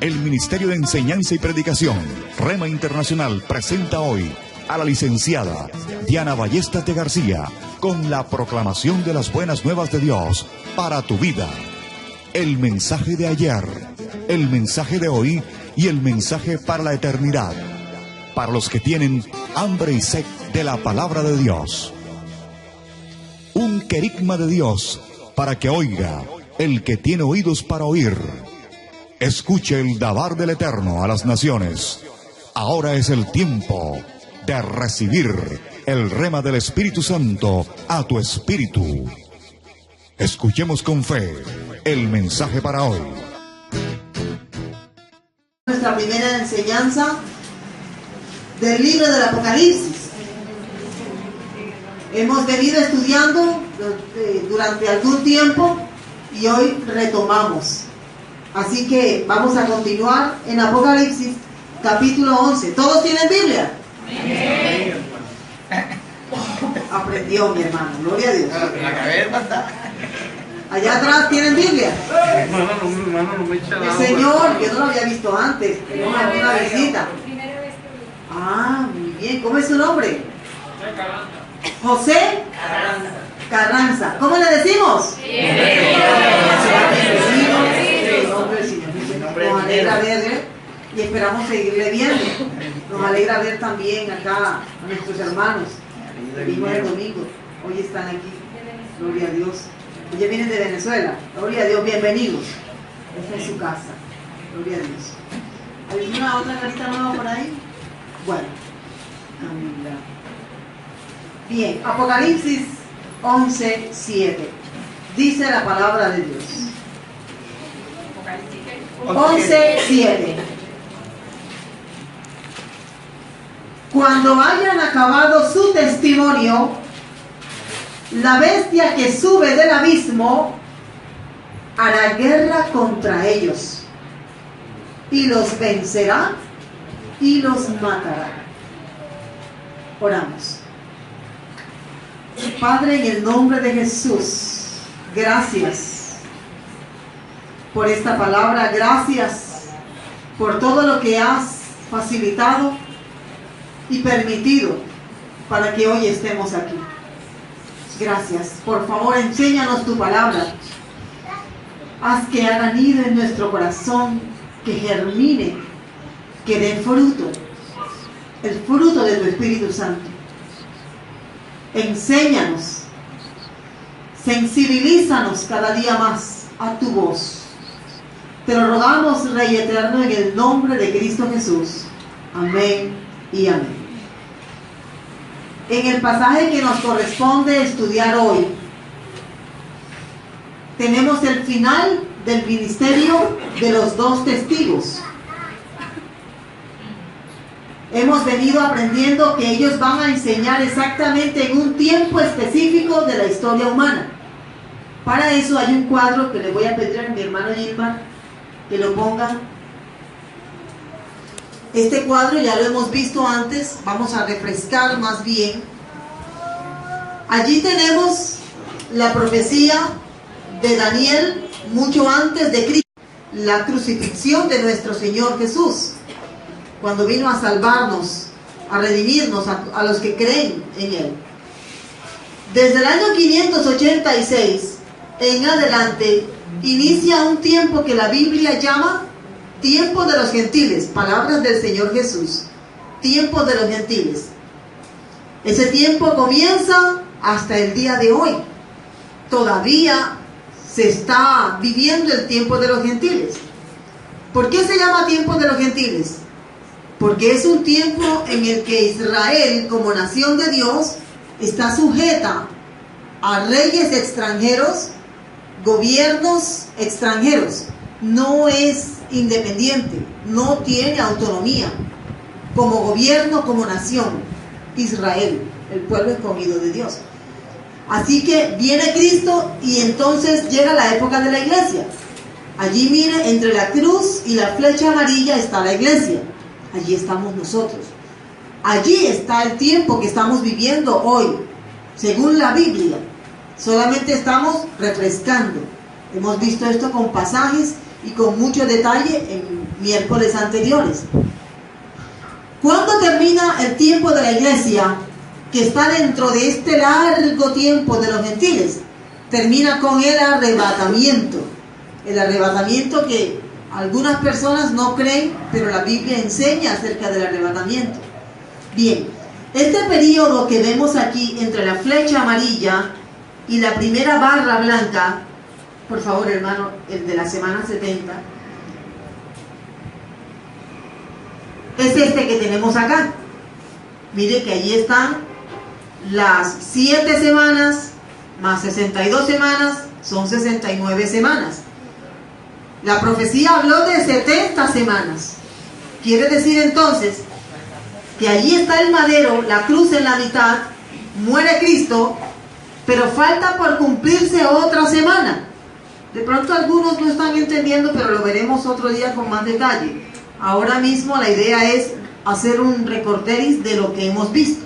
El Ministerio de Enseñanza y Predicación, Rema Internacional, presenta hoy a la licenciada Diana Ballestas de García con la proclamación de las buenas nuevas de Dios para tu vida. El mensaje de ayer, el mensaje de hoy y el mensaje para la eternidad, para los que tienen hambre y sed de la palabra de Dios. Un querigma de Dios para que oiga el que tiene oídos para oír. Escuche el dabar del Eterno a las naciones. Ahora es el tiempo de recibir el rema del Espíritu Santo a tu espíritu. Escuchemos con fe el mensaje para hoy. Nuestra primera enseñanza del libro del Apocalipsis. Hemos venido estudiando durante algún tiempo y hoy retomamos. Así que vamos a continuar en Apocalipsis capítulo 11. ¿Todos tienen Biblia? Aprendió mi hermano, gloria a Dios. Allá atrás tienen Biblia. El Señor, yo no lo había visto antes, tenemos una visita. Ah, muy bien, ¿cómo es su nombre? José Carranza. ¿Cómo le decimos? Nos alegra verle y esperamos seguirle viendo. Nos alegra ver también acá a nuestros hermanos. Vimos el domingo, hoy están aquí. Gloria a Dios. Ellos vienen de Venezuela. Gloria a Dios, bienvenidos. Esta es su casa. Gloria a Dios. ¿Hay una otra carita nueva por ahí? Bueno. Bien, Apocalipsis 11:7. Dice la palabra de Dios. 11:7. Cuando hayan acabado su testimonio, la bestia que sube del abismo hará guerra contra ellos y los vencerá y los matará. Oramos. Padre, en el nombre de Jesús, gracias por esta palabra, gracias por todo lo que has facilitado y permitido para que hoy estemos aquí. Gracias. Por favor, enséñanos tu palabra. Haz que haga nido en nuestro corazón, que germine, que dé fruto, el fruto de tu Espíritu Santo. Enséñanos, sensibilízanos cada día más a tu voz. Te lo rogamos, Rey Eterno, en el nombre de Cristo Jesús. Amén y amén. En el pasaje que nos corresponde estudiar hoy, tenemos el final del ministerio de los dos testigos. Hemos venido aprendiendo que ellos van a enseñar exactamente en un tiempo específico de la historia humana. Para eso hay un cuadro que le voy a pedir a mi hermano Gilmar que lo ponga. Este cuadro ya lo hemos visto antes, vamos a refrescar más bien. Allí tenemos la profecía de Daniel mucho antes de Cristo, la crucifixión de nuestro Señor Jesús, cuando vino a salvarnos, a redimirnos a los que creen en Él. Desde el año 586 en adelante inicia un tiempo que la Biblia llama tiempo de los gentiles, palabras del Señor Jesús, tiempo de los gentiles. Ese tiempo comienza hasta el día de hoy. Todavía se está viviendo el tiempo de los gentiles. ¿Por qué se llama tiempo de los gentiles? Porque es un tiempo en el que Israel, como nación de Dios, está sujeta a reyes extranjeros, gobiernos extranjeros. No es independiente, no tiene autonomía como gobierno, como nación. Israel, el pueblo escogido de Dios. Así que viene Cristo y entonces llega la época de la iglesia. Allí mire, entre la cruz y la flecha amarilla está la iglesia. Allí estamos nosotros. Allí está el tiempo que estamos viviendo hoy, según la Biblia. Solamente estamos refrescando. Hemos visto esto con pasajes y con mucho detalle en miércoles anteriores. ¿Cuándo termina el tiempo de la iglesia que está dentro de este largo tiempo de los gentiles? Termina con el arrebatamiento. El arrebatamiento que algunas personas no creen, pero la Biblia enseña acerca del arrebatamiento. Bien, este periodo que vemos aquí entre la flecha amarilla y la primera barra blanca, por favor hermano, el de la semana 70, es este que tenemos acá. Mire que allí están las 7 semanas más 62 semanas, son 69 semanas. La profecía habló de 70 semanas. Quiere decir entonces que allí está el madero, la cruz en la mitad, muere Cristo, pero falta por cumplirse otra semana. De pronto algunos no están entendiendo, pero lo veremos otro día con más detalle. Ahora mismo la idea es hacer un recorderis de lo que hemos visto.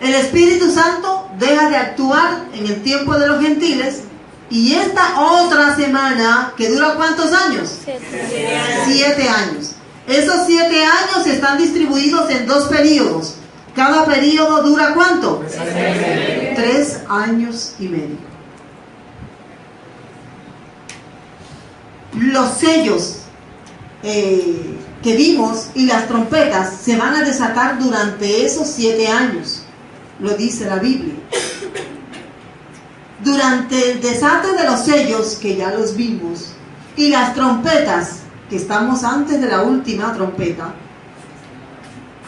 El Espíritu Santo deja de actuar en el tiempo de los gentiles, y esta otra semana, que dura ¿cuántos años? 7 años. Esos 7 años están distribuidos en 2 periodos. Cada periodo dura ¿cuánto? 3 años y medio. Los sellos que vimos y las trompetas se van a desatar durante esos 7 años. Lo dice la Biblia. Durante el desate de los sellos, que ya los vimos, y las trompetas, que estamos antes de la última trompeta,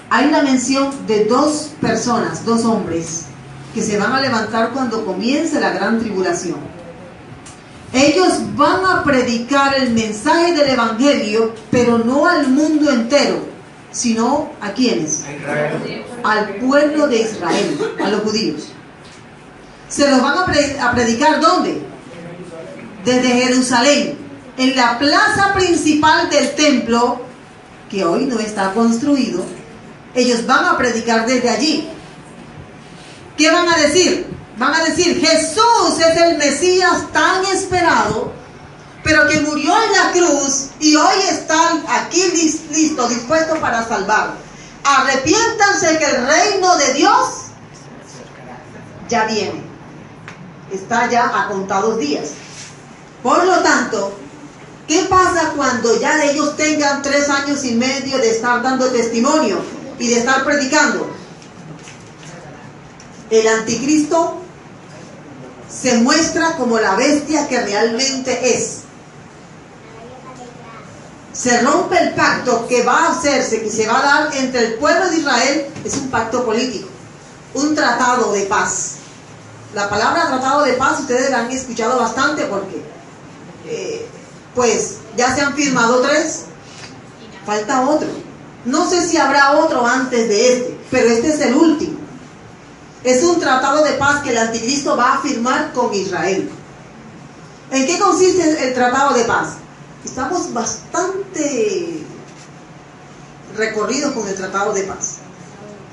hay la mención de 2 personas, 2 hombres, que se van a levantar cuando comience la gran tribulación. Ellos van a predicar el mensaje del Evangelio, pero no al mundo entero, sino ¿a quiénes? Al pueblo de Israel, a los judíos. Se los van a predicar ¿dónde? Desde Jerusalén, en la plaza principal del templo, que hoy no está construido. Ellos van a predicar desde allí. ¿Qué van a decir? Van a decir: Jesús es el Mesías tan esperado, pero que murió en la cruz y hoy está aquí listo, dispuesto para salvar. Arrepiéntanse que el reino de Dios ya viene. Está ya a contados días. Por lo tanto, ¿qué pasa cuando ya ellos tengan 3 años y medio de estar dando testimonio y de estar predicando? El anticristo se muestra como la bestia que realmente es. Se rompe el pacto que va a hacerse, que se va a dar entre el pueblo de Israel. Es un pacto político, un tratado de paz. La palabra tratado de paz ustedes la han escuchado bastante porque pues ya se han firmado 3, falta otro. No sé si habrá otro antes de este, pero este es el último. Es un tratado de paz que el anticristo va a firmar con Israel. ¿En qué consiste el tratado de paz? Estamos bastante recorridos con el tratado de paz.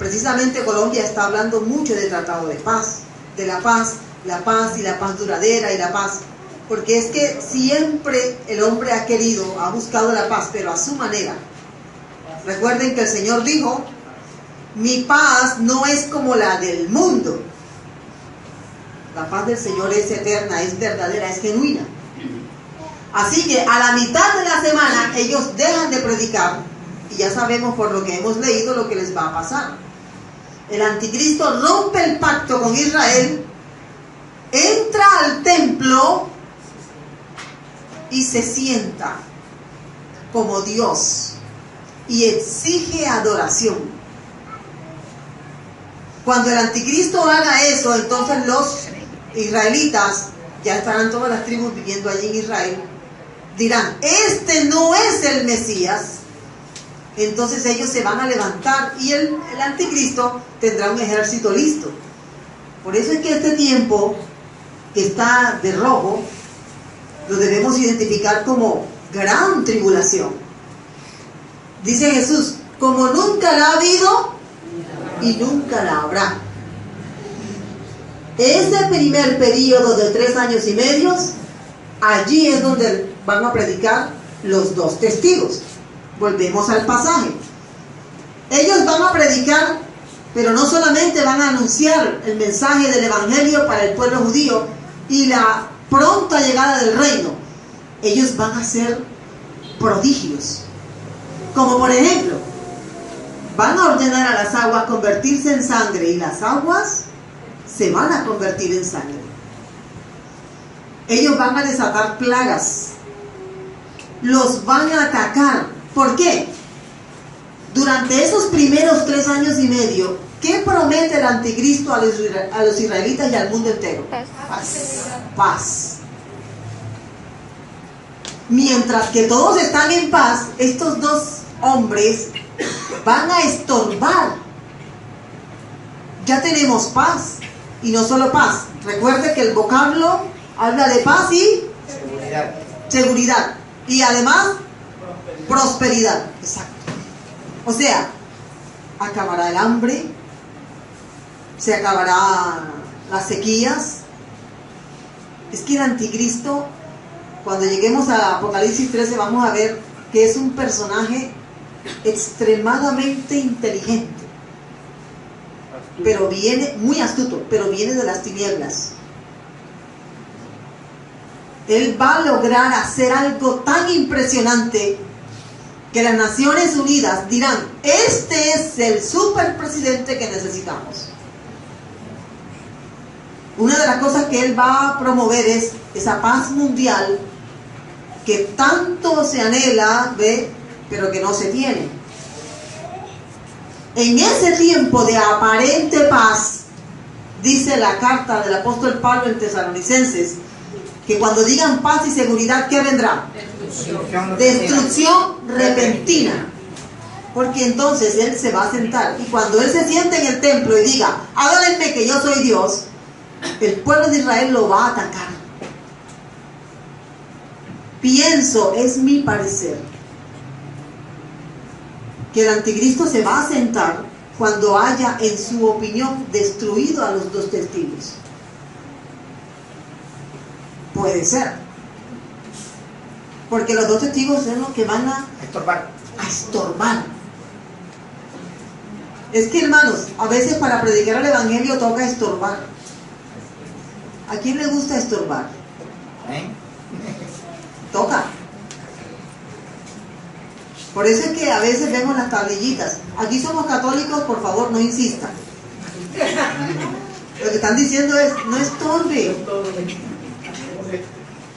Precisamente Colombia está hablando mucho del tratado de paz, de la paz y la paz duradera y la paz. Porque es que siempre el hombre ha buscado la paz, pero a su manera. Recuerden que el Señor dijo: mi paz no es como la del mundo. La paz del Señor es eterna, es verdadera, es genuina. Así que a la mitad de la semana ellos dejan de predicar y ya sabemos por lo que hemos leído lo que les va a pasar. El anticristo rompe el pacto con Israel, entra al templo y se sienta como Dios y exige adoración. Cuando el anticristo haga eso, entonces los israelitas, ya estarán todas las tribus viviendo allí en Israel, dirán: este no es el Mesías. Entonces ellos se van a levantar y el anticristo tendrá un ejército listo. Por eso es que este tiempo que está de rojo lo debemos identificar como gran tribulación. Dice Jesús: como nunca la ha habido y nunca la habrá. Ese primer periodo de 3 años y medio Allí es donde van a predicar los dos testigos. Volvemos al pasaje. Ellos van a predicar, pero no solamente van a anunciar el mensaje del evangelio para el pueblo judío y la pronta llegada del reino. Ellos van a hacer prodigios. Como por ejemplo, van a ordenar a las aguas convertirse en sangre y las aguas se van a convertir en sangre. Ellos van a desatar plagas. Los van a atacar. ¿Por qué? Durante esos primeros 3 años y medio, ¿qué promete el anticristo a los israelitas y al mundo entero? Paz. Mientras que todos están en paz, estos dos hombres van a estorbar. Ya tenemos paz. Y no solo paz. Recuerde que el vocablo habla de paz y seguridad. Y además, prosperidad. Exacto. O sea, acabará el hambre, se acabará las sequías. Es que el anticristo, cuando lleguemos a Apocalipsis 13, vamos a ver que es un personaje extremadamente inteligente, pero viene, muy astuto, pero viene de las tinieblas. Él va a lograr hacer algo tan impresionante que las Naciones Unidas dirán: este es el superpresidente que necesitamos. Una de las cosas que él va a promover es esa paz mundial que tanto se anhela, ¿ve?, pero que no se tiene. En ese tiempo de aparente paz, dice la carta del apóstol Pablo en Tesalonicenses, que cuando digan paz y seguridad, ¿qué vendrá? Destrucción repentina. Porque entonces él se va a sentar, y cuando él se siente en el templo y diga: adórenme que yo soy Dios, el pueblo de Israel lo va a atacar. Pienso, es mi parecer, que el anticristo se va a sentar cuando haya, en su opinión, destruido a los dos testigos. Puede ser, porque los dos testigos son los que van a estorbar. Es que, hermanos, a veces para predicar el evangelio toca estorbar. ¿A quién le gusta estorbar? Toca. Por eso es que a veces vemos las tablillitas: aquí somos católicos, por favor no insistan. Lo que están diciendo es: no estorbe.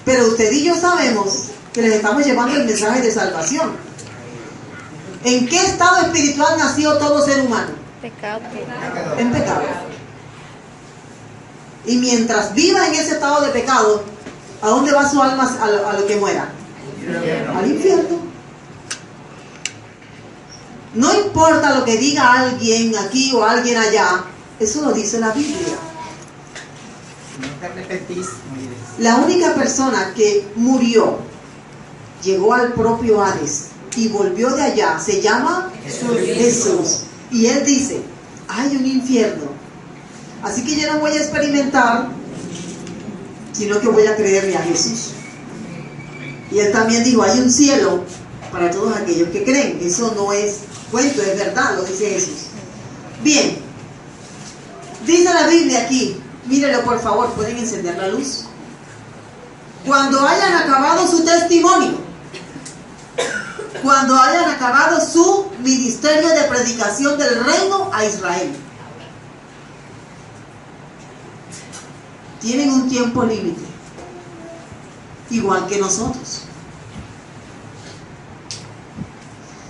Pero usted y yo sabemos que les estamos llevando el mensaje de salvación. ¿En qué estado espiritual nació todo ser humano? Pecado. En pecado. Y mientras viva en ese estado de pecado, ¿a dónde va su alma a lo que muera? Al infierno. No importa lo que diga alguien aquí o alguien allá, eso lo dice la Biblia. La única persona que murió, llegó al propio Hades y volvió de allá, se llama Jesús. Y él dice: hay un infierno, así que yo no voy a experimentar, sino que voy a creerle a Jesús. Y él también dijo: hay un cielo para todos aquellos que creen. Eso no es cuento, es verdad, lo dice Jesús. Bien, dice la Biblia aquí, mírelo por favor, pueden encender la luz. Cuando hayan acabado su testimonio, cuando hayan acabado su ministerio de predicación del reino a Israel, tienen un tiempo límite, igual que nosotros.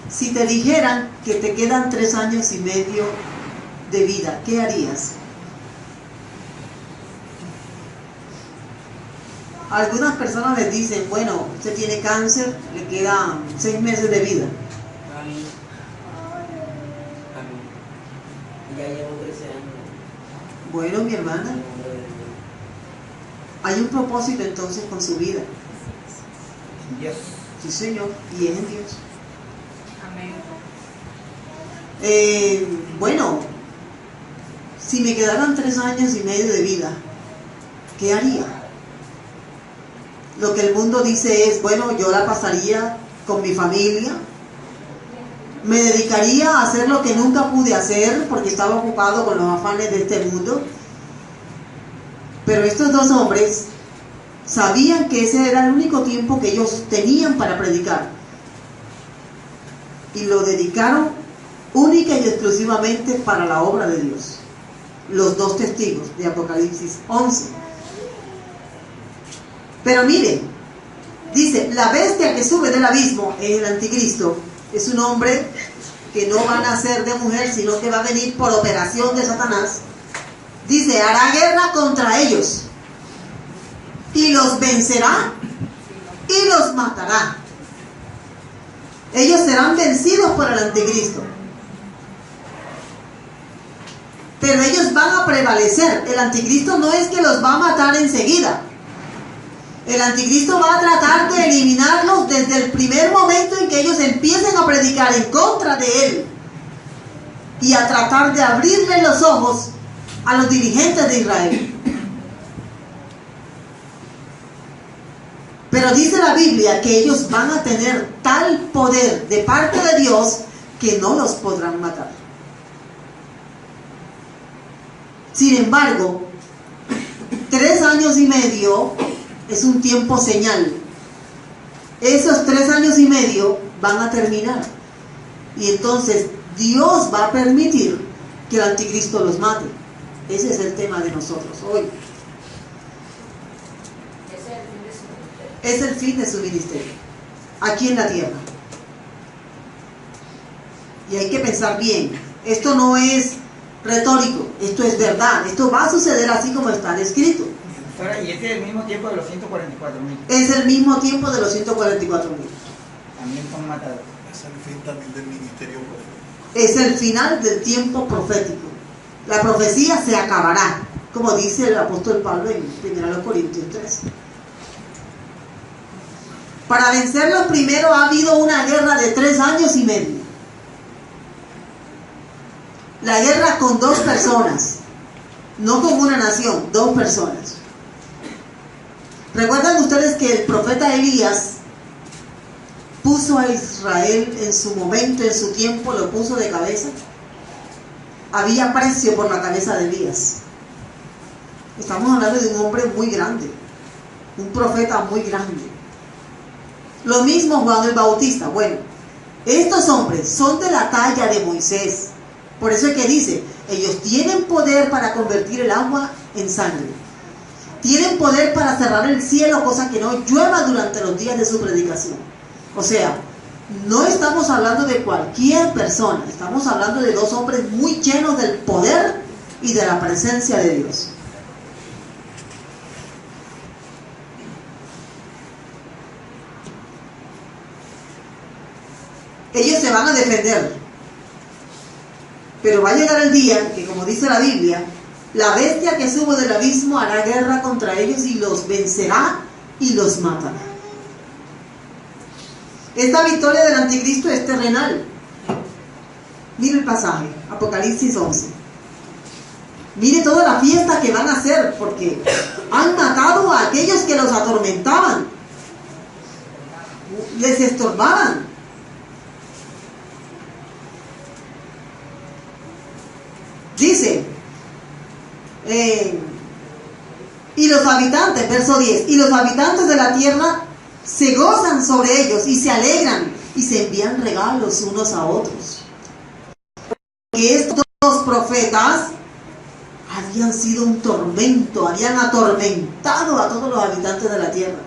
Si te dijeran que te quedan 3 años y medio de vida, ¿qué harías? Algunas personas les dicen: bueno, usted tiene cáncer, le quedan 6 meses de vida. Ya llevo 13 años. Bueno, mi hermana, hay un propósito entonces con su vida. Dios. Sí, Señor, y es en Dios. Amén. Bueno, si me quedaran 3 años y medio de vida, ¿qué haría? Lo que el mundo dice es, bueno, yo la pasaría con mi familia, me dedicaría a hacer lo que nunca pude hacer porque estaba ocupado con los afanes de este mundo. Pero estos dos hombres sabían que ese era el único tiempo que ellos tenían para predicar. Y lo dedicaron única y exclusivamente para la obra de Dios. Los dos testigos de Apocalipsis 11. Pero miren, dice, la bestia que sube del abismo es el anticristo. Es un hombre que no va a nacer de mujer, sino que va a venir por operación de Satanás. Dice, hará guerra contra ellos y los vencerá y los matará. Ellos serán vencidos por el anticristo, pero ellos van a prevalecer. El anticristo no es que los va a matar enseguida. El anticristo va a tratar de eliminarlos desde el primer momento en que ellos empiecen a predicar en contra de él y a tratar de abrirle los ojos a los dirigentes de Israel. Pero dice la Biblia que ellos van a tener tal poder de parte de Dios que no los podrán matar. Sin embargo, 3 años y medio es un tiempo señal. Esos 3 años y medio van a terminar. Y entonces Dios va a permitir que el anticristo los mate. Ese es el tema de nosotros hoy. Es el fin de su ministerio, aquí en la tierra. Y hay que pensar bien. Esto no es retórico, esto es verdad. Esto va a suceder así como está escrito. Y este es el mismo tiempo de los 144.000. Es el mismo tiempo de los 144.000. También son matados. Es el fin también del ministerio profético. Es el final del tiempo profético. La profecía se acabará, como dice el apóstol Pablo en 1 Corintios 3. Para vencerlos primero ha habido una guerra de 3 años y medio. La guerra con 2 personas, no con una nación, 2 personas. ¿Recuerdan ustedes que el profeta Elías puso a Israel en su momento, en su tiempo, lo puso de cabeza? Había precio por la cabeza de Elías. Estamos hablando de un hombre muy grande, un profeta muy grande. Lo mismo Juan el Bautista. Bueno, estos hombres son de la talla de Moisés. Por eso es que dice, ellos tienen poder para convertir el agua en sangre. Tienen poder para cerrar el cielo, cosa que no llueva durante los días de su predicación. O sea, no estamos hablando de cualquier persona. Estamos hablando de 2 hombres muy llenos del poder y de la presencia de Dios. Ellos se van a defender, pero va a llegar el día que, como dice la Biblia, la bestia que sube del abismo hará guerra contra ellos y los vencerá y los matará. Esta victoria del anticristo es terrenal. Mire el pasaje, Apocalipsis 11. Mire toda la fiesta que van a hacer, porque han matado a aquellos que los atormentaban, les estorbaban. Dice, y los habitantes, verso 10, y los habitantes de la tierra se gozan sobre ellos y se alegran y se envían regalos unos a otros. Porque estos 2 profetas habían sido un tormento, habían atormentado a todos los habitantes de la tierra.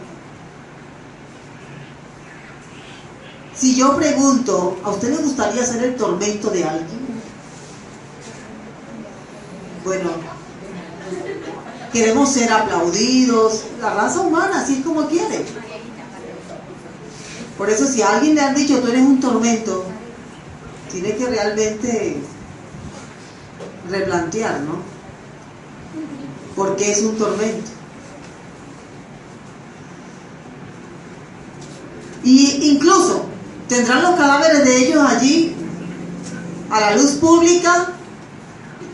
Si yo pregunto, ¿a usted le gustaría ser el tormento de alguien? Bueno, queremos ser aplaudidos, la raza humana, así es como quiere. Por eso si a alguien le han dicho, tú eres un tormento, tiene que realmente replantear, ¿no? ¿Por qué es un tormento? Y incluso tendrán los cadáveres de ellos allí a la luz pública,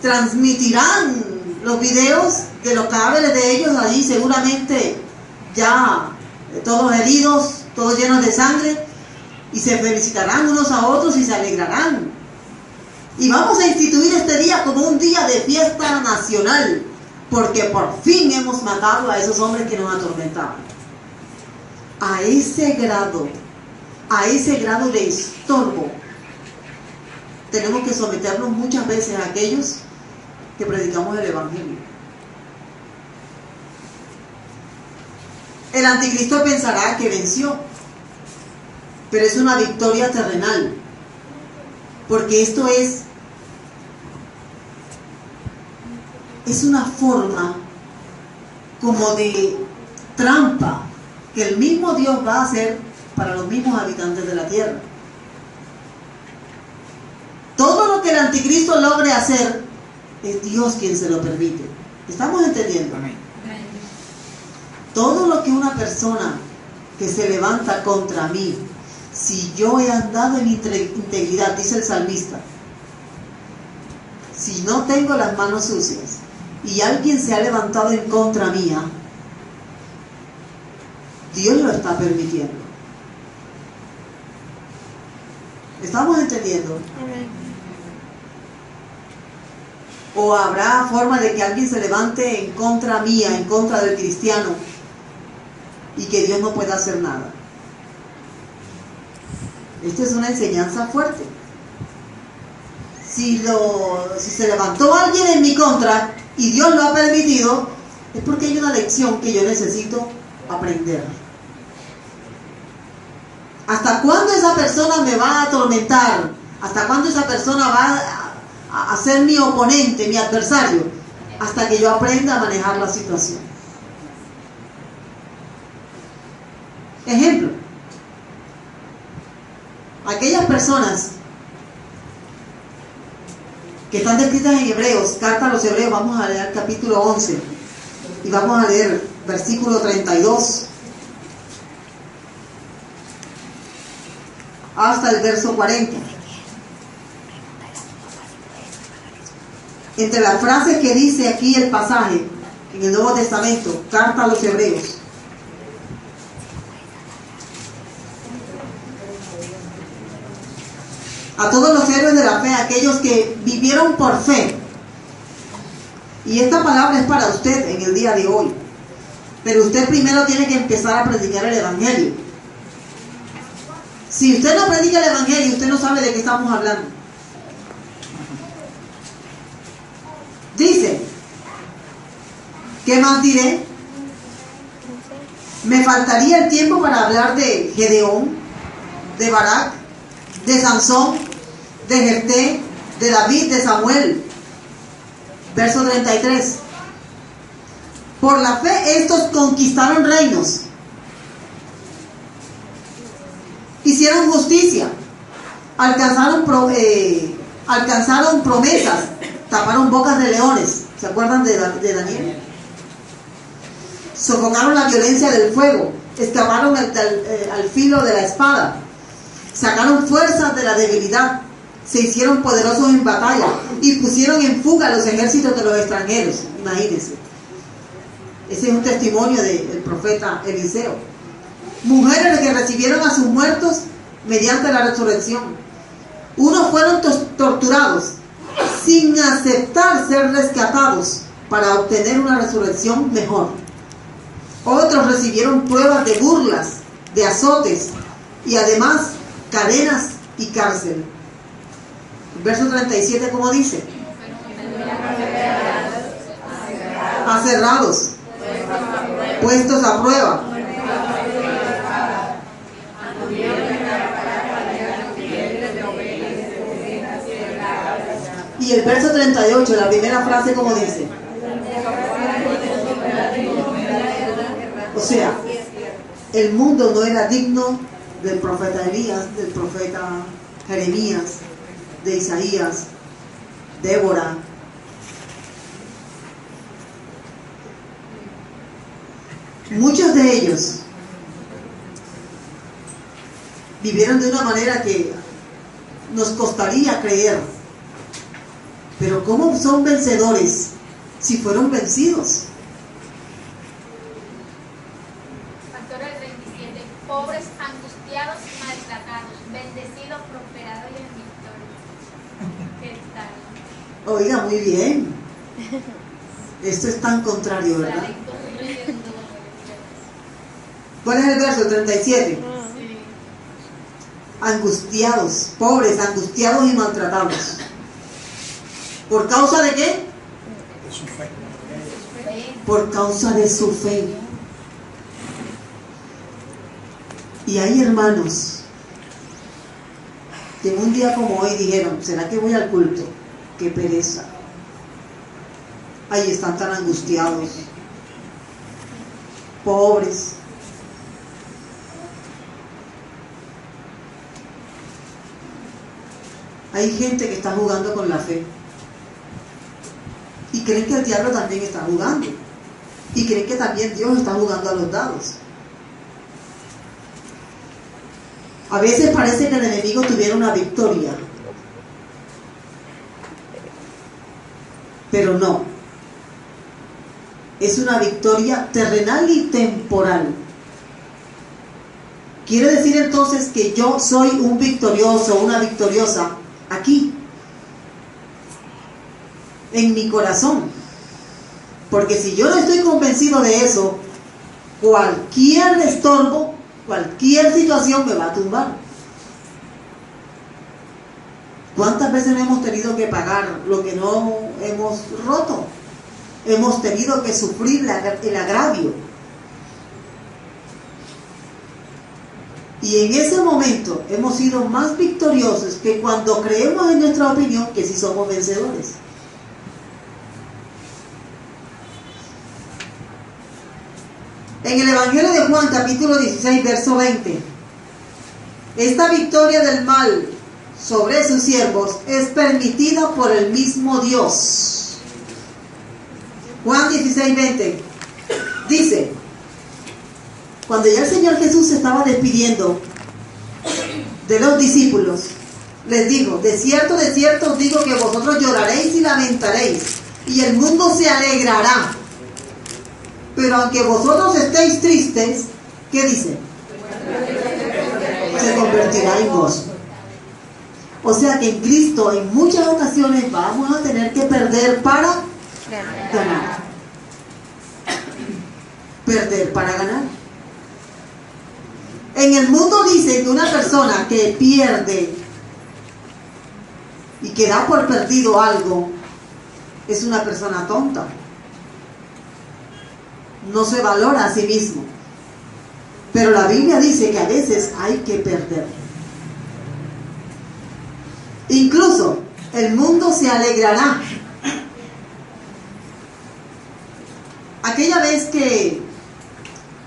transmitirán los videos de los cadáveres de ellos allí, seguramente ya todos heridos, todos llenos de sangre, y se felicitarán unos a otros y se alegrarán. Y vamos a instituir este día como un día de fiesta nacional, porque por fin hemos matado a esos hombres que nos atormentaban. A ese grado de estorbo, tenemos que someternos muchas veces a aquellos que predicamos el Evangelio. El anticristo pensará que venció, pero es una victoria terrenal, porque esto es una forma como de trampa que el mismo Dios va a hacer para los mismos habitantes de la tierra. Todo lo que el anticristo logre hacer es Dios quien se lo permite. ¿Estamos entendiendo? Amén. Todo lo que una persona que se levanta contra mí, si yo he andado en integridad, dice el salmista, si no tengo las manos sucias y alguien se ha levantado en contra mía, Dios lo está permitiendo. ¿Estamos entendiendo? O habrá forma de que alguien se levante en contra mía, en contra del cristiano, y que Dios no pueda hacer nada. Esta es una enseñanza fuerte. Si se levantó alguien en mi contra y Dios lo ha permitido, es porque hay una lección que yo necesito aprender. ¿Hasta cuándo esa persona me va a atormentar? ¿Hasta cuándo esa persona va a ser mi oponente, mi adversario? Hasta que yo aprenda a manejar la situación. Ejemplo, aquellas personas que están descritas en Hebreos, carta a los Hebreos, vamos a leer el capítulo 11 y vamos a leer versículo 32 hasta el verso 40. Entre las frases que dice aquí el pasaje en el Nuevo Testamento, carta a los Hebreos, a todos los héroes de la fe, aquellos que vivieron por fe. Y esta palabra es para usted en el día de hoy. Pero usted primero tiene que empezar a predicar el Evangelio. Si usted no predica el Evangelio, usted no sabe de qué estamos hablando. Dice, ¿qué más diré? Me faltaría el tiempo para hablar de Gedeón, de Barak, de Sansón, de Jefté, de David, de Samuel. Verso 33. Por la fe estos conquistaron reinos, hicieron justicia, alcanzaron promesas, taparon bocas de leones. ¿Se acuerdan de Daniel? Sofocaron la violencia del fuego, escaparon al filo de la espada, sacaron fuerzas de la debilidad, se hicieron poderosos en batalla y pusieron en fuga a los ejércitos de los extranjeros. Imagínense. Ese es un testimonio del profeta Eliseo. Mujeres que recibieron a sus muertos mediante la resurrección. Unos fueron torturados sin aceptar ser rescatados para obtener una resurrección mejor. Otros recibieron pruebas de burlas, de azotes y además cadenas y cárcel. Verso 37, ¿cómo dice? Aserrados, puestos a prueba, y el verso 38, la primera frase, ¿cómo dice? O sea, el mundo no era digno del profeta Elías, del profeta Jeremías, de Isaías, Débora. Muchos de ellos vivieron de una manera que nos costaría creer. Pero ¿cómo son vencedores si fueron vencidos? Oiga, muy bien. Esto es tan contrario, ¿verdad? ¿Cuál es el verso? 37. Angustiados, pobres, angustiados y maltratados. ¿Por causa de qué? De su fe. Por causa de su fe. Y hay hermanos que en un día como hoy dijeron, ¿será que voy al culto? Qué pereza. Ahí están tan angustiados, pobres. Hay gente que está jugando con la fe y creen que el diablo también está jugando y creen que también Dios está jugando a los dados. A veces parece que el enemigo tuviera una victoria, pero no. Es una victoria terrenal y temporal. Quiere decir entonces que yo soy un victorioso, una victoriosa aquí, en mi corazón. Porque si yo no estoy convencido de eso, cualquier estorbo, cualquier situación me va a tumbar. ¿Cuántas veces no hemos tenido que pagar lo que no hemos roto? Hemos tenido que sufrir el agravio. Y en ese momento hemos sido más victoriosos que cuando creemos en nuestra opinión que sí somos vencedores. En el Evangelio de Juan, capítulo 16, verso 20, esta victoria del mal sobre sus siervos es permitida por el mismo Dios. Juan 16, 20 dice: cuando ya el Señor Jesús se estaba despidiendo de los discípulos, les dijo: de cierto os digo que vosotros lloraréis y lamentaréis, y el mundo se alegrará. Pero aunque vosotros estéis tristes, ¿qué dice? Se convertirá en gozo. O sea que en Cristo en muchas ocasiones vamos a tener que perder para ganar. Perder para ganar. En el mundo dicen que una persona que pierde y que da por perdido algo es una persona tonta. No se valora a sí mismo. Pero la Biblia dice que a veces hay que perder. Incluso el mundo se alegrará. Aquella vez que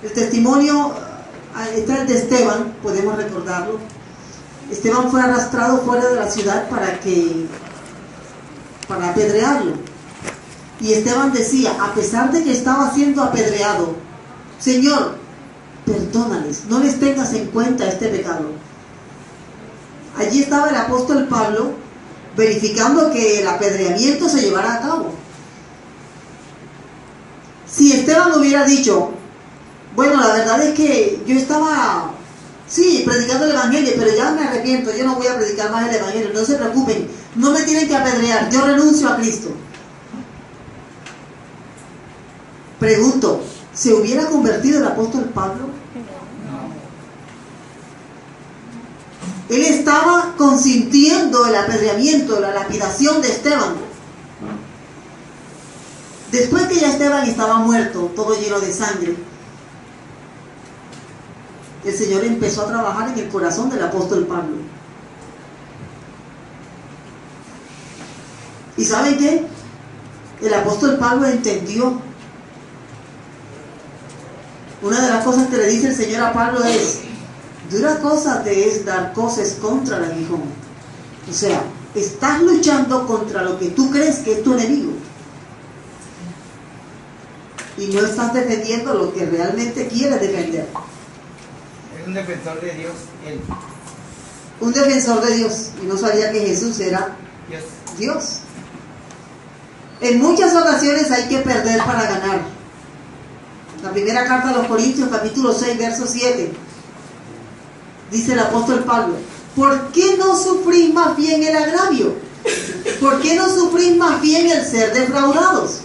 el testimonio está el de Esteban, podemos recordarlo. Esteban fue arrastrado fuera de la ciudad para apedrearlo. Y Esteban decía, a pesar de que estaba siendo apedreado: Señor, perdónales, no les tengas en cuenta este pecado. Allí estaba el apóstol Pablo verificando que el apedreamiento se llevara a cabo. Si Esteban hubiera dicho: bueno, la verdad es que yo estaba, sí, predicando el evangelio, pero ya me arrepiento, yo no voy a predicar más el evangelio, no se preocupen, no me tienen que apedrear, yo renuncio a Cristo. Pregunto, ¿se hubiera convertido el apóstol Pablo? Él estaba consintiendo el apedreamiento, la lapidación de Esteban. Después que ya Esteban estaba muerto, todo lleno de sangre, el Señor empezó a trabajar en el corazón del apóstol Pablo. ¿Y saben qué? El apóstol Pablo entendió. Una de las cosas que le dice el Señor a Pablo es: dura cosa te es dar cosas contra el aguijón. O sea, estás luchando contra lo que tú crees que es tu enemigo. Y no estás defendiendo lo que realmente quieres defender. Es un defensor de Dios, él. Un defensor de Dios. Y no sabía que Jesús era Dios. En muchas ocasiones hay que perder para ganar. La primera carta a los Corintios, capítulo 6, verso 7. Dice el apóstol Pablo: ¿por qué no sufrís más bien el agravio? ¿Por qué no sufrís más bien el ser defraudados?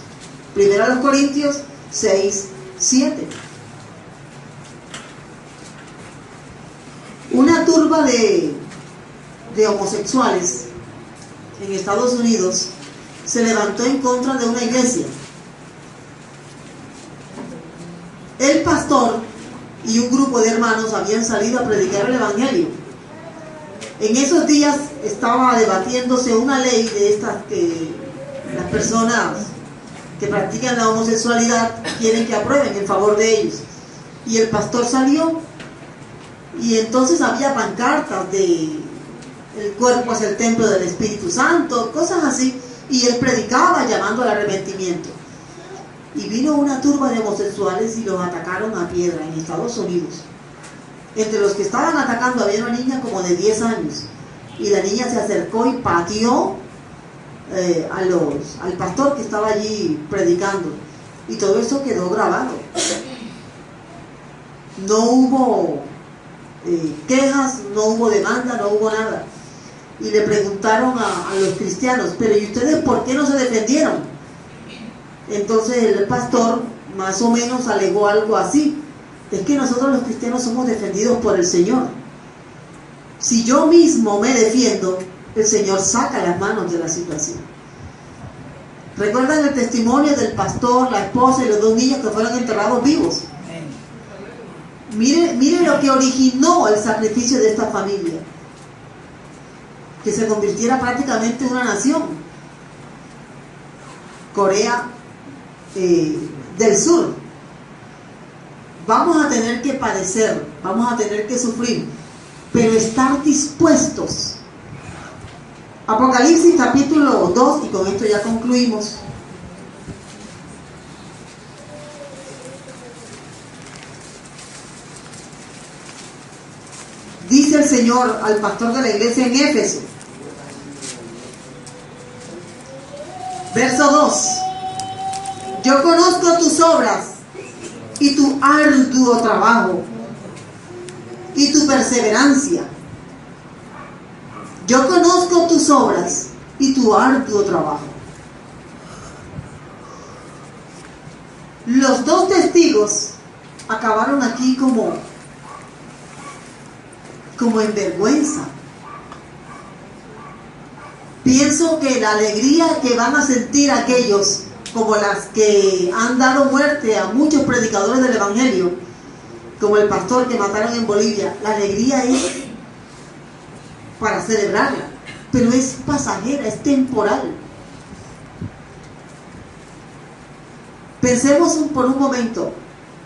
1 Corintios 6, 7. Una turba de homosexuales en Estados Unidos se levantó en contra de una iglesia. El pastor y un grupo de hermanos habían salido a predicar el evangelio. En esos días estaba debatiéndose una ley de estas que las personas que practican la homosexualidad quieren que aprueben en favor de ellos. Y el pastor salió y entonces había pancartas de el cuerpo es el templo del Espíritu Santo, cosas así, y él predicaba llamando al arrepentimiento. Y vino una turba de homosexuales y los atacaron a piedra en Estados Unidos. Entre los que estaban atacando había una niña como de 10 años, y la niña se acercó y pateó al pastor que estaba allí predicando, y todo eso quedó grabado. No hubo quejas, no hubo demanda, no hubo nada. Y le preguntaron a los cristianos, pero ¿y ustedes por qué no se defendieron? Entonces el pastor más o menos alegó algo así: es que nosotros los cristianos somos defendidos por el Señor. Si yo mismo me defiendo, el Señor saca las manos de la situación. ¿Recuerdan el testimonio del pastor, la esposa y los 2 niños que fueron enterrados vivos? Mire lo que originó el sacrificio de esta familia, que se convirtiera prácticamente en una nación. Corea del Sur. Vamos a tener que padecer, vamos a tener que sufrir, pero estar dispuestos. Apocalipsis capítulo 2, y con esto ya concluimos. Dice el Señor al pastor de la iglesia en Éfeso, verso 2: yo conozco tus obras y tu arduo trabajo y tu perseverancia. Yo conozco tus obras y tu arduo trabajo. Los 2 testigos acabaron aquí como en vergüenza. Pienso que la alegría que van a sentir aquellos, como las que han dado muerte a muchos predicadores del evangelio, como el pastor que mataron en Bolivia, la alegría es para celebrarla, pero es pasajera, es temporal. Pensemos por un momento,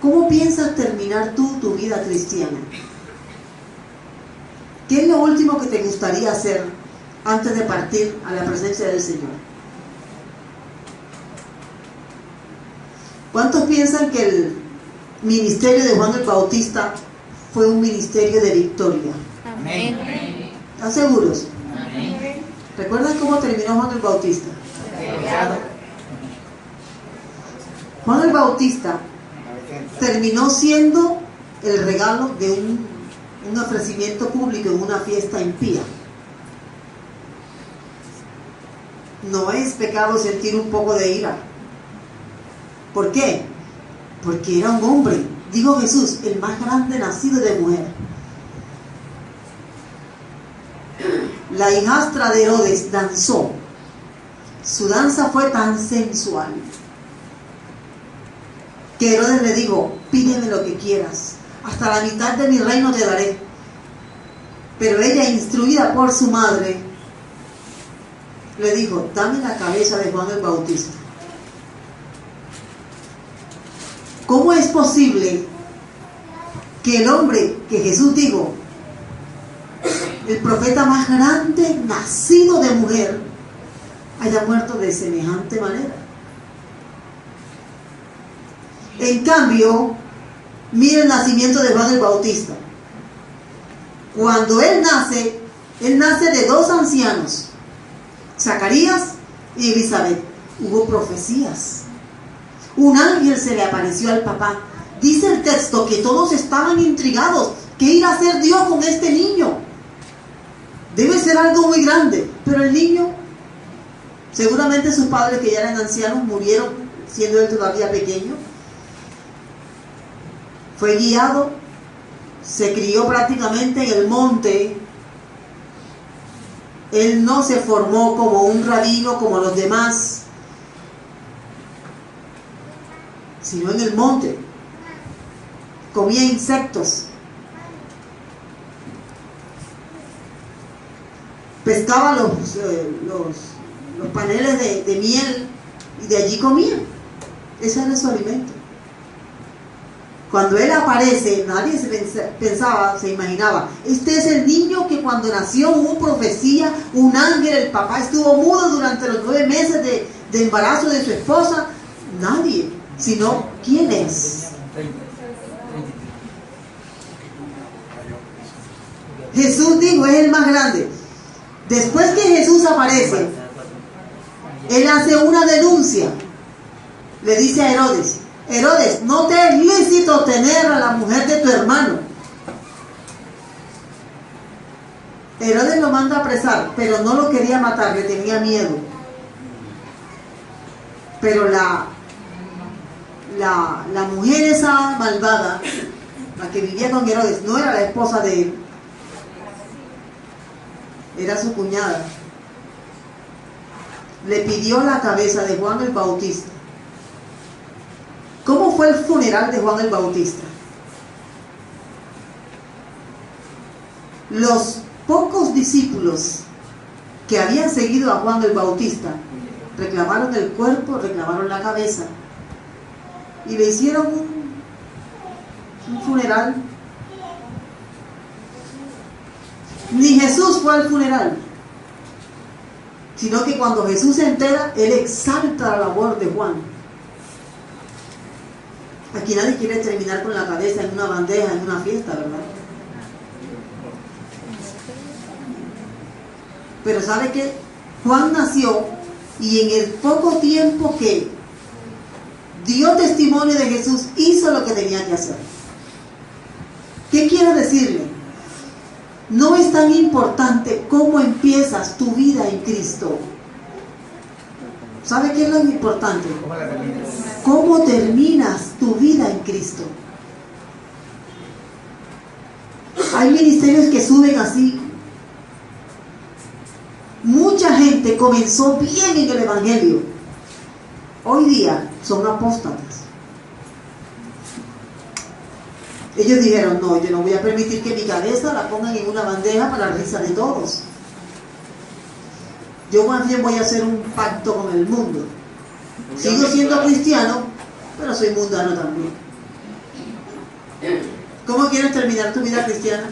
¿cómo piensas terminar tú tu vida cristiana? ¿Qué es lo último que te gustaría hacer antes de partir a la presencia del Señor? ¿Cuántos piensan que el ministerio de Juan el Bautista fue un ministerio de victoria? Amén. ¿Están seguros? Amén. ¿Recuerdan cómo terminó Juan el Bautista? Juan el Bautista terminó siendo el regalo de un ofrecimiento público en una fiesta impía. No es pecado sentir un poco de ira. ¿Por qué? Porque era un hombre, dijo Jesús, el más grande nacido de mujer. La hijastra de Herodes danzó. Su danza fue tan sensual que Herodes le dijo: pídeme lo que quieras, hasta la mitad de mi reino te daré. Pero ella, instruida por su madre, le dijo: dame la cabeza de Juan el Bautista. ¿Cómo es posible que el hombre que Jesús dijo, el profeta más grande nacido de mujer, haya muerto de semejante manera? En cambio, mire el nacimiento de Juan el Bautista. Cuando él nace de 2 ancianos, Zacarías y Elizabeth. Hubo profecías. Un ángel se le apareció al papá. Dice el texto que todos estaban intrigados. ¿Qué irá a hacer Dios con este niño? Debe ser algo muy grande. Pero el niño Seguramente sus padres, que ya eran ancianos, murieron siendo él todavía pequeño. Fue guiado, se crió prácticamente en el monte. Él no se formó como un rabino como los demás, sino en el monte. Comía insectos, pescaba los paneles de miel y de allí comía. Ese era su alimento. Cuando él aparece, nadie se imaginaba, este es el niño que cuando nació hubo profecía, un ángel, el papá estuvo mudo durante los 9 meses de embarazo de su esposa. Nadie, sino ¿quién es? Jesús dijo, es el más grande. Después que Jesús aparece, él hace una denuncia. Le dice a Herodes, Herodes, no te es lícito tener a la mujer de tu hermano. Herodes lo manda a apresar, pero no lo quería matar, le tenía miedo. Pero la mujer esa malvada, la que vivía con Herodes, no era la esposa de él, era su cuñada. Le pidió la cabeza de Juan el Bautista. ¿Cómo fue el funeral de Juan el Bautista? Los pocos discípulos que habían seguido a Juan el Bautista reclamaron el cuerpo, reclamaron la cabeza y le hicieron un funeral. Ni Jesús fue al funeral, sino que cuando Jesús se entera, él exalta la labor de Juan. Aquí nadie quiere terminar con la cabeza en una bandeja, en una fiesta, ¿verdad? Pero ¿sabe qué? Juan nació y en el poco tiempo que dio testimonio de Jesús, hizo lo que tenía que hacer. ¿Qué quiero decirle? No es tan importante cómo empiezas tu vida en Cristo. ¿Sabe qué es lo importante? ¿Cómo terminas tu vida en Cristo? Hay ministerios que suben así. Mucha gente comenzó bien en el Evangelio. Hoy día son apóstatas. Ellos dijeron, no, yo no voy a permitir que mi cabeza la pongan en una bandeja para la risa de todos. Yo más bien voy a hacer un pacto con el mundo. Sigo siendo cristiano, pero soy mundano también. ¿Cómo quieres terminar tu vida cristiana?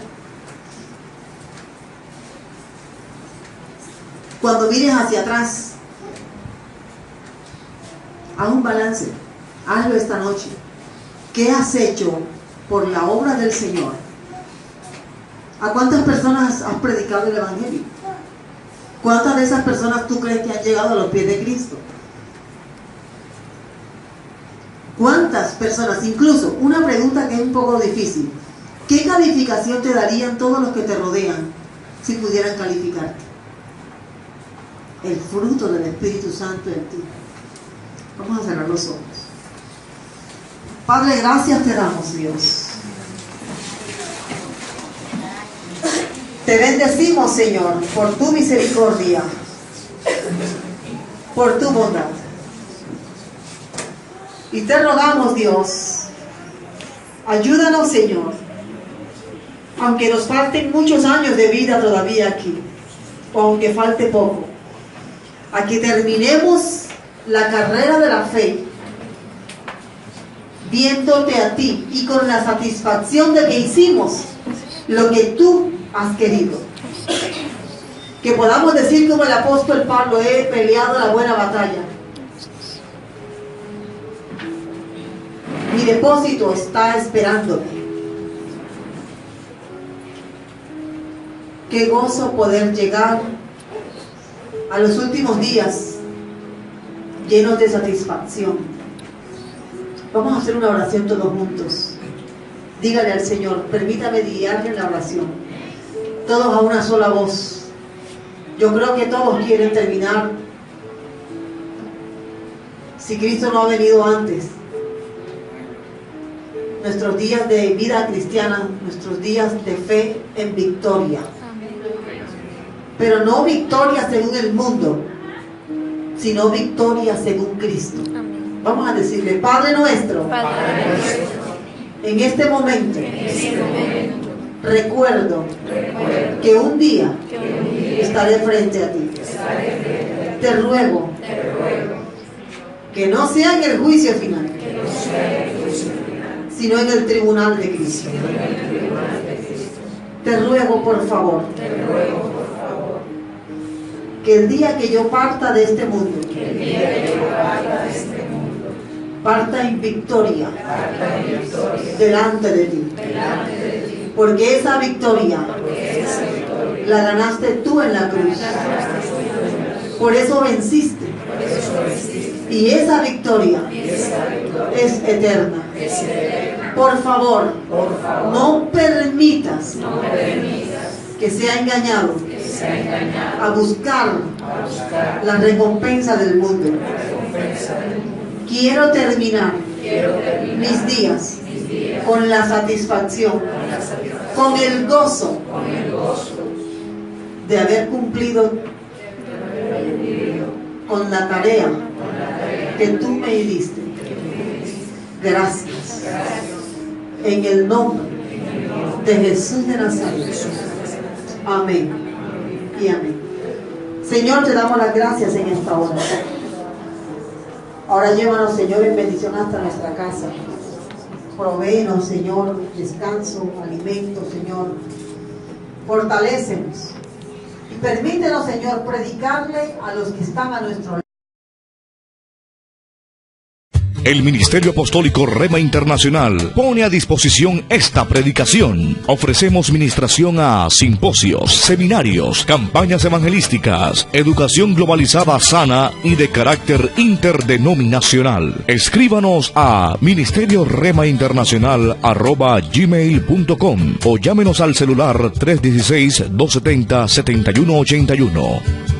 Cuando mires hacia atrás, haz un balance. Hazlo esta noche. ¿Qué has hecho por la obra del Señor? ¿A cuántas personas has predicado el Evangelio? ¿Cuántas de esas personas tú crees que han llegado a los pies de Cristo? ¿Cuántas personas? Incluso una pregunta que es un poco difícil. ¿Qué calificación te darían todos los que te rodean si pudieran calificarte? El fruto del Espíritu Santo en ti. Vamos a cerrar los ojos. Padre, gracias te damos, Dios. Te bendecimos, Señor, por tu misericordia, por tu bondad. Y te rogamos, Dios, ayúdanos, Señor, aunque nos falten muchos años de vida todavía aquí, o aunque falte poco, a que terminemos la carrera de la fe, viéndote a ti y con la satisfacción de que hicimos lo que tú has querido. Que podamos decir como el apóstol Pablo, he peleado la buena batalla. Mi depósito está esperándome. Qué gozo poder llegar a los últimos días llenos de satisfacción. Vamos a hacer una oración todos juntos. Dígale al Señor, permítame guiarle en la oración. Todos a una sola voz. Yo creo que todos quieren terminar si Cristo no ha venido antes. Nuestros días de vida cristiana, nuestros días de fe en victoria. Pero no victoria según el mundo, sino victoria según Cristo. Vamos a decirle: Padre nuestro, en este momento, recuerdo que un día estaré frente a ti. Te ruego que no sea en el juicio final, sino en el tribunal de Cristo. Te ruego, por favor, que el día que yo parta de este mundo, parta en victoria delante de ti. Porque esa victoria la ganaste tú en la cruz. Por eso venciste. Y esa victoria es eterna. Por favor, no permitas que sea engañado a buscar la recompensa del mundo. Quiero terminar mis días con la satisfacción, con el gozo de haber cumplido con la tarea que tú me diste. Gracias. En el nombre de Jesús de Nazaret. Amén y amén. Señor, te damos las gracias en esta hora. Ahora llévanos, Señor, en bendición hasta nuestra casa. Provéenos, Señor, descanso, alimento, Señor. Fortalécenos. Y permítenos, Señor, predicarle a los que están a nuestro lado. El Ministerio Apostólico Rema Internacional pone a disposición esta predicación. Ofrecemos ministración a simposios, seminarios, campañas evangelísticas, educación globalizada sana y de carácter interdenominacional. Escríbanos a ministerio-rema-internacional@gmail.com o llámenos al celular 316-270-7181.